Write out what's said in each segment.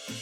Hey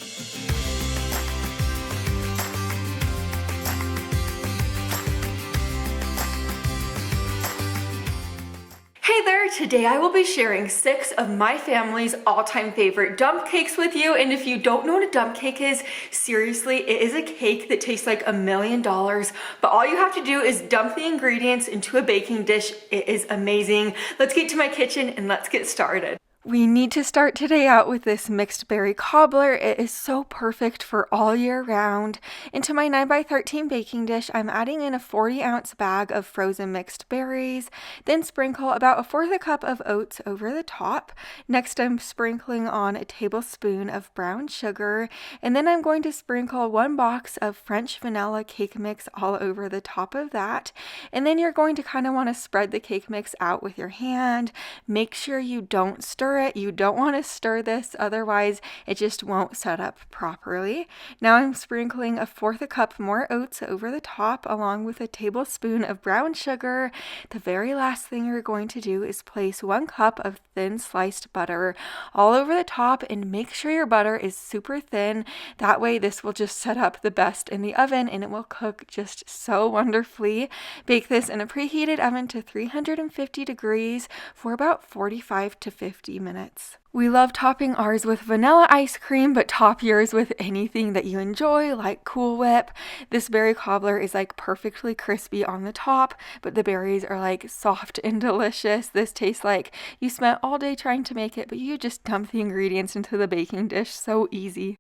there, today I will be sharing 6 of my family's all-time favorite dump cakes with you, and if you don't know what a dump cake is, seriously, it is a cake that tastes like $1 million, but all you have to do is dump the ingredients into a baking dish. It is amazing. Let's get to my kitchen and let's get started. We need to start today out with this mixed berry cobbler. It is so perfect for all year round. Into my 9x13 baking dish, I'm adding in a 40-ounce bag of frozen mixed berries, then sprinkle about 1/4 cup of oats over the top. Next, I'm sprinkling on a tablespoon of brown sugar, and then I'm going to sprinkle 1 box of French vanilla cake mix all over the top of that. And then you're going to kind of want to spread the cake mix out with your hand. Make sure you don't stir it. You don't want to stir this, otherwise it just won't set up properly. Now I'm sprinkling 1/4 cup more oats over the top along with a tablespoon of brown sugar. The very last thing you're going to do is place 1 cup of thin sliced butter all over the top, and make sure your butter is super thin. That way this will just set up the best in the oven and it will cook just so wonderfully. Bake this in a preheated oven to 350 degrees for about 45 to 50 minutes. We love topping ours with vanilla ice cream, but top yours with anything that you enjoy, like Cool Whip. This berry cobbler is like perfectly crispy on the top, but the berries are like soft and delicious. This tastes like you spent all day trying to make it, but you just dump the ingredients into the baking dish. So easy.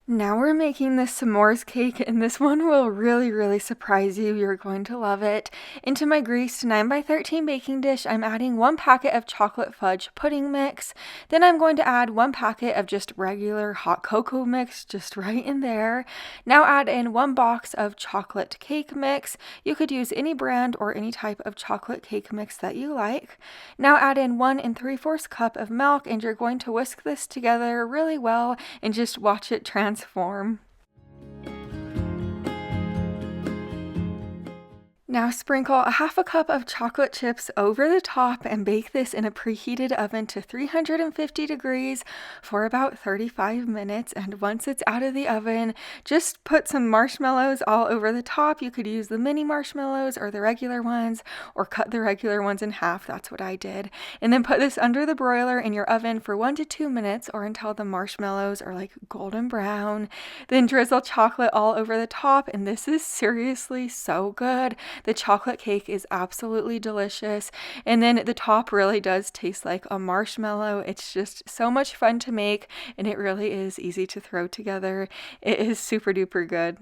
Now we're making this s'mores cake, and this one will really surprise you. You're going to love it. Into my greased 9x13 baking dish, I'm adding 1 packet of chocolate fudge pudding mix. Then I'm going to add 1 packet of just regular hot cocoa mix, just right in there. Now add in 1 box of chocolate cake mix. You could use any brand or any type of chocolate cake mix that you like. Now add in 1 3/4 cup of milk, and you're going to whisk this together really well and just watch it transform. Now sprinkle 1/2 cup of chocolate chips over the top and bake this in a preheated oven to 350 degrees for about 35 minutes. And once it's out of the oven, just put some marshmallows all over the top. You could use the mini marshmallows or the regular ones, or cut the regular ones in half. That's what I did. And then put this under the broiler in your oven for 1 to 2 minutes, or until the marshmallows are like golden brown. Then drizzle chocolate all over the top, and this is seriously so good. The chocolate cake is absolutely delicious, and then the top really does taste like a marshmallow. It's just so much fun to make, and it really is easy to throw together. It is super duper good.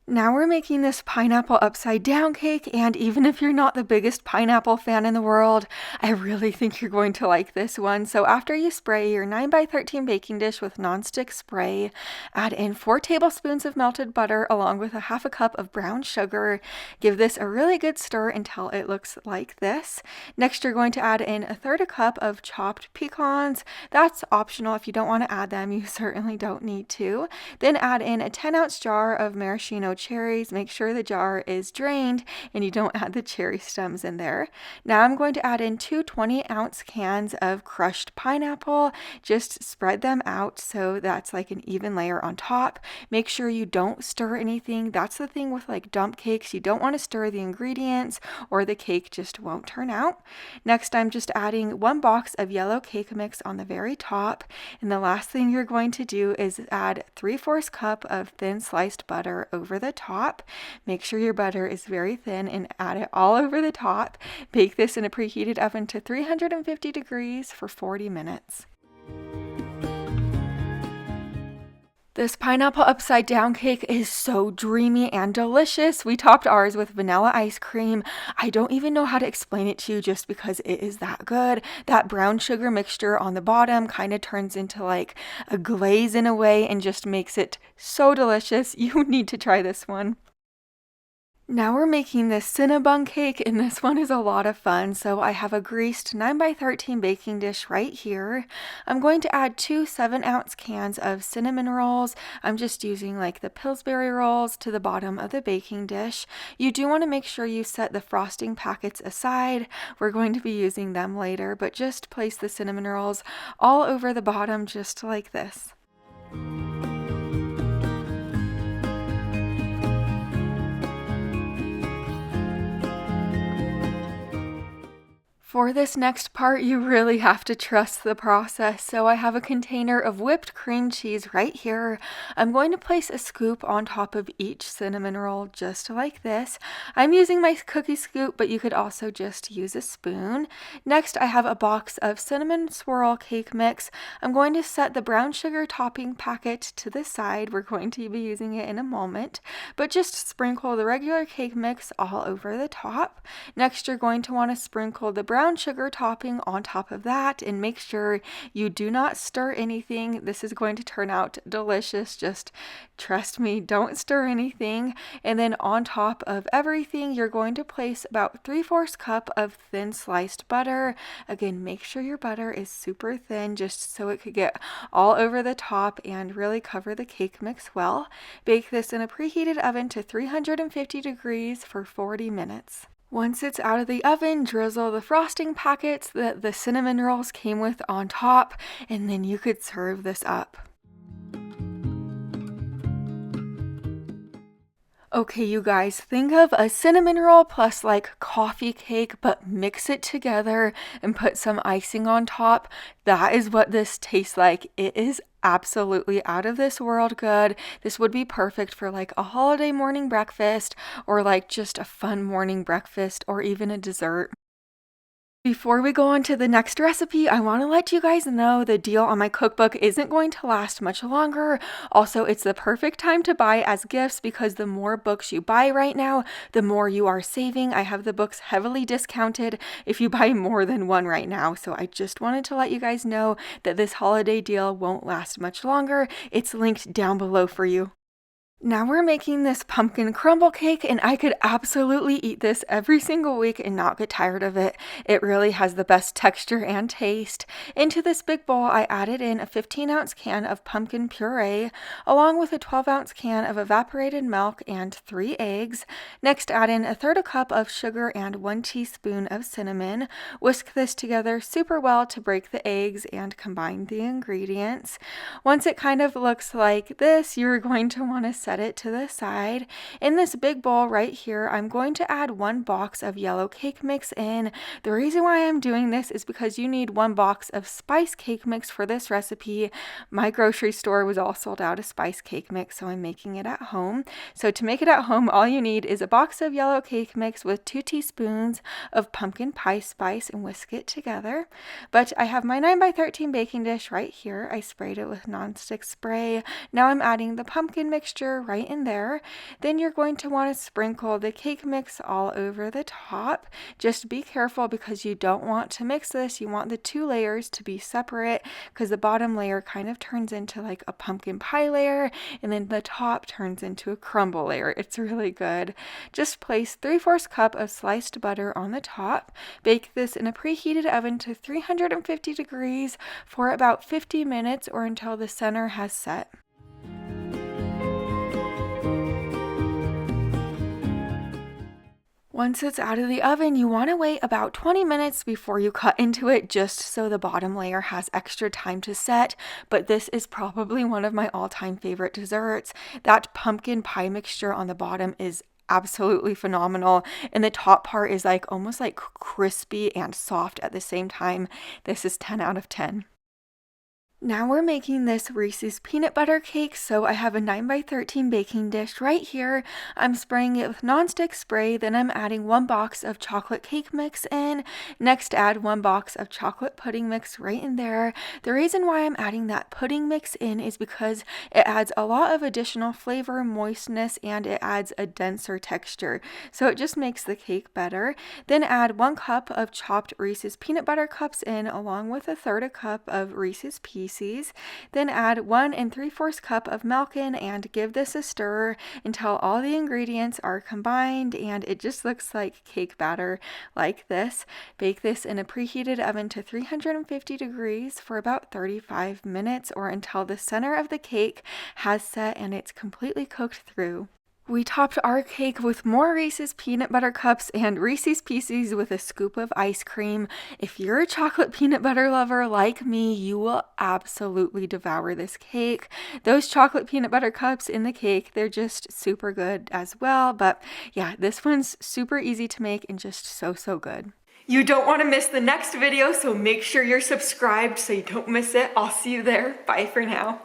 Now we're making this pineapple upside down cake, and even if you're not the biggest pineapple fan in the world, I really think you're going to like this one. So after you spray your 9x13 baking dish with nonstick spray, add in 4 tablespoons of melted butter along with 1/2 cup of brown sugar. Give this a really good stir until it looks like this. Next, you're going to add in 1/3 cup of chopped pecans. That's optional. If you don't want to add them, you certainly don't need to. Then add in a 10-ounce jar of maraschino cherries. Make sure the jar is drained and you don't add the cherry stems in there. Now I'm going to add in 2 20-ounce cans of crushed pineapple. Just spread them out so that's like an even layer on top. Make sure you don't stir anything. That's the thing with like dump cakes. You don't want to stir the ingredients or the cake just won't turn out. Next, I'm just adding 1 box of yellow cake mix on the very top. And the last thing you're going to do is add 3/4 cup of thin sliced butter over the top. Make sure your butter is very thin and add it all over the top. Bake this in a preheated oven to 350 degrees for 40 minutes. This pineapple upside down cake is so dreamy and delicious. We topped ours with vanilla ice cream. I don't even know how to explain it to you just because it is that good. That brown sugar mixture on the bottom kind of turns into like a glaze in a way and just makes it so delicious. You need to try this one. Now we're making this Cinnabon cake, and this one is a lot of fun. So I have a greased 9x13 baking dish right here. I'm going to add 2 7-ounce cans of cinnamon rolls. I'm just using like the Pillsbury rolls to the bottom of the baking dish. You do want to make sure you set the frosting packets aside. We're going to be using them later, but just place the cinnamon rolls all over the bottom just like this. For this next part, you really have to trust the process. So I have a container of whipped cream cheese right here. I'm going to place a scoop on top of each cinnamon roll just like this. I'm using my cookie scoop, but you could also just use a spoon. Next, I have a box of cinnamon swirl cake mix. I'm going to set the brown sugar topping packet to the side. We're going to be using it in a moment, but just sprinkle the regular cake mix all over the top. Next, you're going to want to sprinkle the brown sugar topping on top of that, and make sure you do not stir anything. This is going to turn out delicious. Just trust me, don't stir anything. And then on top of everything, you're going to place about 3/4 cup of thin sliced butter. Again, make sure your butter is super thin just so it could get all over the top and really cover the cake mix well. Bake this in a preheated oven to 350 degrees for 40 minutes. Once it's out of the oven, drizzle the frosting packets that the cinnamon rolls came with on top, and then you could serve this up. Okay, you guys, think of a cinnamon roll plus like coffee cake, but mix it together and put some icing on top. That is what this tastes like. It is absolutely out of this world good. This would be perfect for like a holiday morning breakfast, or like just a fun morning breakfast, or even a dessert. Before we go on to the next recipe, I want to let you guys know the deal on my cookbook isn't going to last much longer. Also, it's the perfect time to buy as gifts because the more books you buy right now, the more you are saving. I have the books heavily discounted if you buy more than one right now. So I just wanted to let you guys know that this holiday deal won't last much longer. It's linked down below for you. Now we're making this pumpkin crumble cake, and I could absolutely eat this every single week and not get tired of it. It really has the best texture and taste. Into this big bowl, I added in a 15-ounce can of pumpkin puree, along with a 12-ounce can of evaporated milk and 3 eggs. Next, add in 1/3 cup of sugar and 1 teaspoon of cinnamon. Whisk this together super well to break the eggs and combine the ingredients. Once it kind of looks like this, you're going to want to set it to the side. In this big bowl right here, I'm going to add 1 box of yellow cake mix in. The reason why I'm doing this is because you need 1 box of spice cake mix for this recipe. My grocery store was all sold out of spice cake mix, so I'm making it at home. So to make it at home, all you need is a box of yellow cake mix with 2 teaspoons of pumpkin pie spice, and whisk it together. But I have my 9x13 baking dish right here. I sprayed it with nonstick spray. Now I'm adding the pumpkin mixture right in there. Then you're going to want to sprinkle the cake mix all over the top. Just be careful because you don't want to mix this. You want the 2 layers to be separate because the bottom layer kind of turns into like a pumpkin pie layer, and then the top turns into a crumble layer. It's really good. Just place 3/4 cup of sliced butter on the top. Bake this in a preheated oven to 350 degrees for about 50 minutes or until the center has set. Once it's out of the oven, you want to wait about 20 minutes before you cut into it, just so the bottom layer has extra time to set. But this is probably one of my all-time favorite desserts. That pumpkin pie mixture on the bottom is absolutely phenomenal, and the top part is like almost like crispy and soft at the same time. This is 10 out of 10. Now we're making this Reese's peanut butter cake, so I have a 9x13 baking dish right here. I'm spraying it with nonstick spray, then I'm adding 1 box of chocolate cake mix in. Next, add 1 box of chocolate pudding mix right in there. The reason why I'm adding that pudding mix in is because it adds a lot of additional flavor, moistness, and it adds a denser texture. So it just makes the cake better. Then add 1 cup of chopped Reese's peanut butter cups in, along with 1/3 cup of Reese's Pieces. Then add 1 3/4 cup of milk in and give this a stir until all the ingredients are combined and it just looks like cake batter like this. Bake this in a preheated oven to 350 degrees for about 35 minutes or until the center of the cake has set and it's completely cooked through. We topped our cake with more Reese's peanut butter cups and Reese's Pieces with a scoop of ice cream. If you're a chocolate peanut butter lover like me, you will absolutely devour this cake. Those chocolate peanut butter cups in the cake, they're just super good as well. But yeah, this one's super easy to make and just so good. You don't want to miss the next video, so make sure you're subscribed so you don't miss it. I'll see you there. Bye for now.